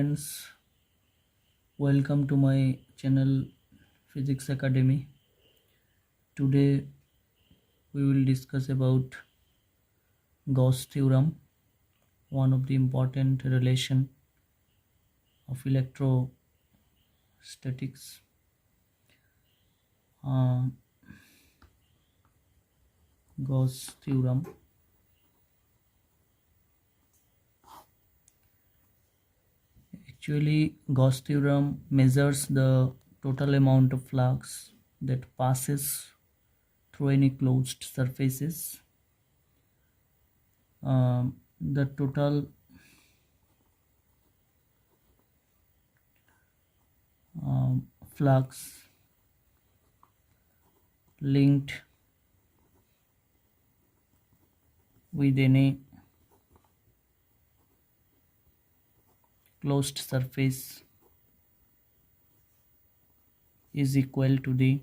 friends, welcome to my channel Physics Academy. Today we will discuss about Gauss Theorem, one of the important relation of electrostatics. Gauss Theorem. Actually, Gauss Theorem measures the total amount of flux that passes through any closed surfaces. The total flux linked with any closed surface is equal to the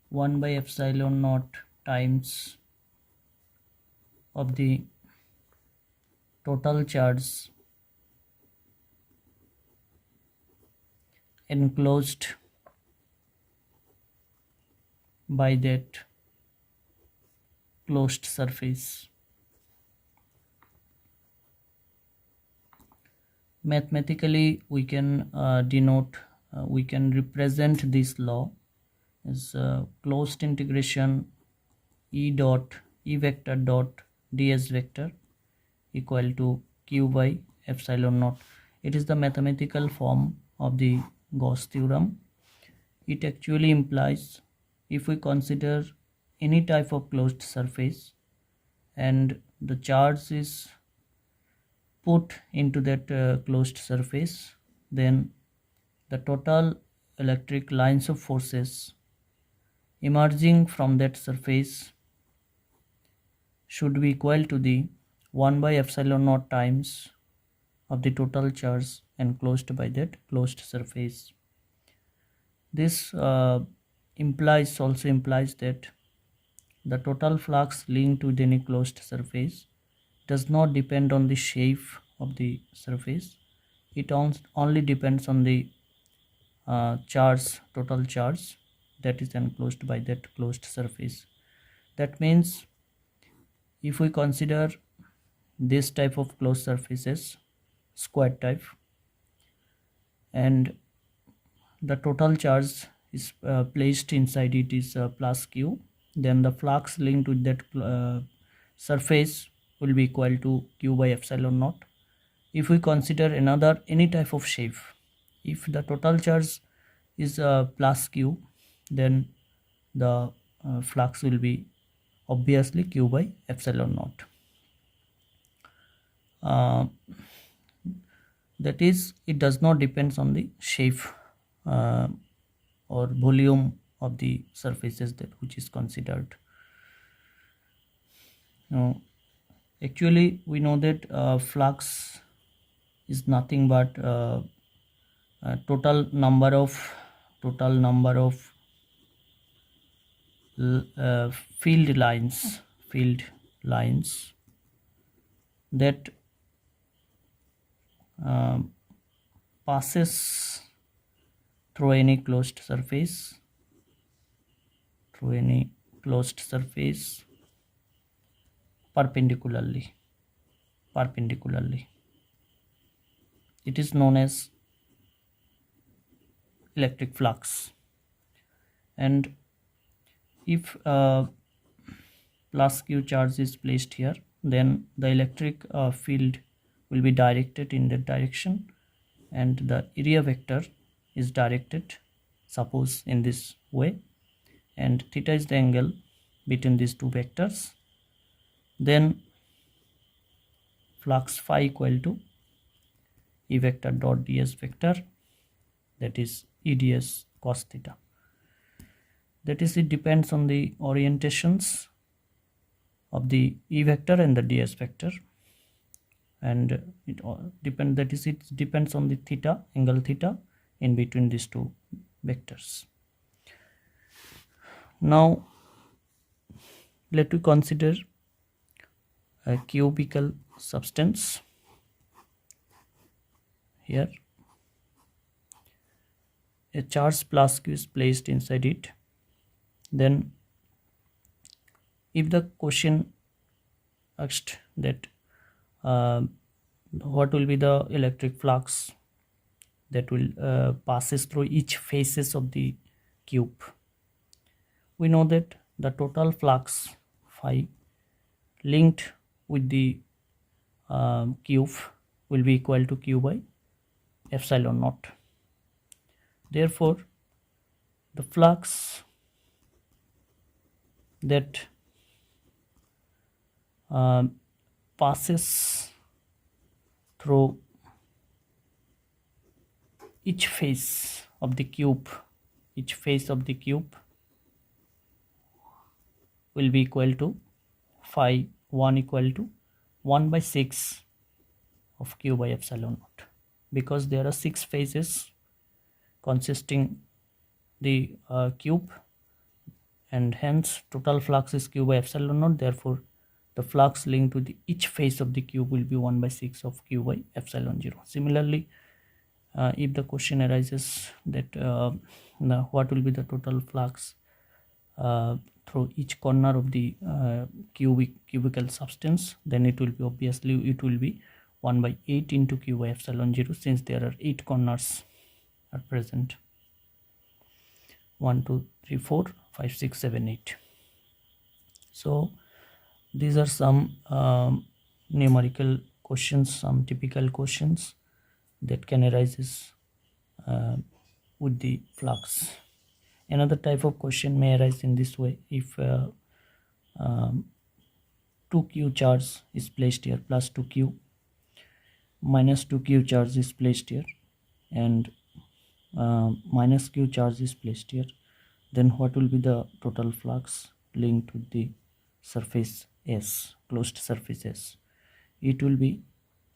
1 by epsilon naught times of the total charge enclosed by that closed surface. Mathematically, we can we can represent this law as closed integration E vector dot ds vector equal to q by epsilon naught. It is the mathematical form of the Gauss theorem. It actually implies, if we consider any type of closed surface and the charge is put into that closed surface, then the total electric lines of forces emerging from that surface should be equal to the 1 by epsilon naught times of the total charge enclosed by that closed surface. This also implies that the total flux linked with any closed surface does not depend on the shape of the surface. It only depends on the total charge that is enclosed by that closed surface. That means if we consider this type of closed surfaces, square type, and the total charge is placed inside it is plus q, then the flux linked with that surface will be equal to q by epsilon naught. If we consider any type of shape, if the total charge is plus q, then the flux will be obviously q by epsilon naught. That is, it does not depend on the shape or volume of the surfaces which is considered. Now, actually, we know that flux is nothing but total number of field lines that passes through any closed surface perpendicularly. It is known as electric flux. And if plus q charge is placed here, then the electric field will be directed in that direction, and the area vector is directed, suppose, in this way, and theta is the angle between these two vectors. Then flux phi equal to E vector dot ds vector, that is EDS cos theta. That is, it depends on the orientations of the E vector and the ds vector, and it depends on the theta, angle theta, in between these two vectors. Now let me consider a cubical substance. here a charge plus q is placed inside it. Then if the question asked that what will be the electric flux that will passes through each faces of the cube, we know that the total flux phi linked with the cube will be equal to q by epsilon naught. Therefore the flux that passes through each face of the cube, will be equal to phi 1 equal to 1 by 6 of q by epsilon naught, because there are 6 phases consisting the cube, and hence total flux is q by epsilon naught. Therefore the flux linked to each face of the cube will be 1 by 6 of q by epsilon 0. Similarly, if the question arises that what will be the total flux through each corner of the cubical substance, then it will be 1 by 8 into q by epsilon 0, since there are 8 corners at present. 1 2 3 4 5 6 7 8. So these are some numerical questions, some typical questions that can arise with the flux. Another type of question may arise in this way: if 2q charge is placed here, plus 2q, minus 2q charge is placed here, and minus q charge is placed here, then what will be the total flux linked to the surface S, closed surface S? It will be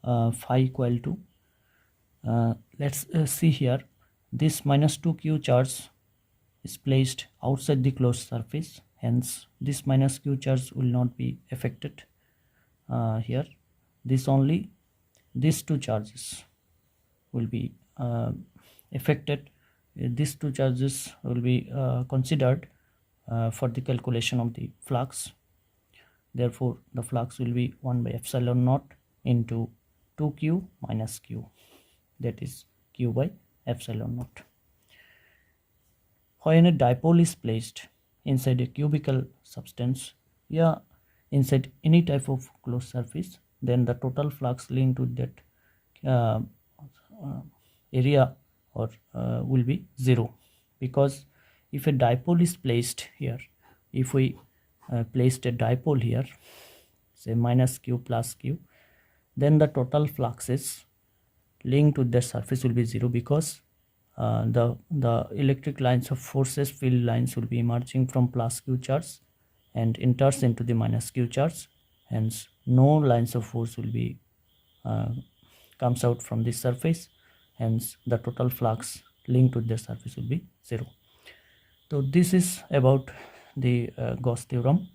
phi equal to let's see here, this minus 2q charge is placed outside the closed surface, hence this minus q charge will not be affected here. These two charges will be affected. These two charges will be considered for the calculation of the flux. Therefore the flux will be 1 by epsilon naught into 2q minus q, that is q by epsilon naught. When a dipole is placed inside a cubical substance, inside any type of closed surface, then the total flux linked to that area will be 0, because if a dipole is placed here, if we placed a dipole here, say minus q plus q, then the total fluxes linked to the surface will be 0, because the electric lines of forces, field lines, will be emerging from plus q charge and enters into the minus q charge. Hence no lines of force will be comes out from this surface. Hence the total flux linked to the surface will be 0. So this is about the Gauss theorem.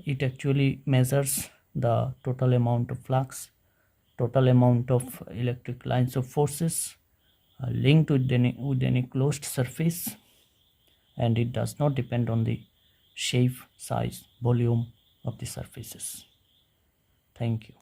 It actually measures the total amount of flux, total amount of electric lines of forces linked with any closed surface, and it does not depend on the shape, size, volume of the surfaces. Thank you.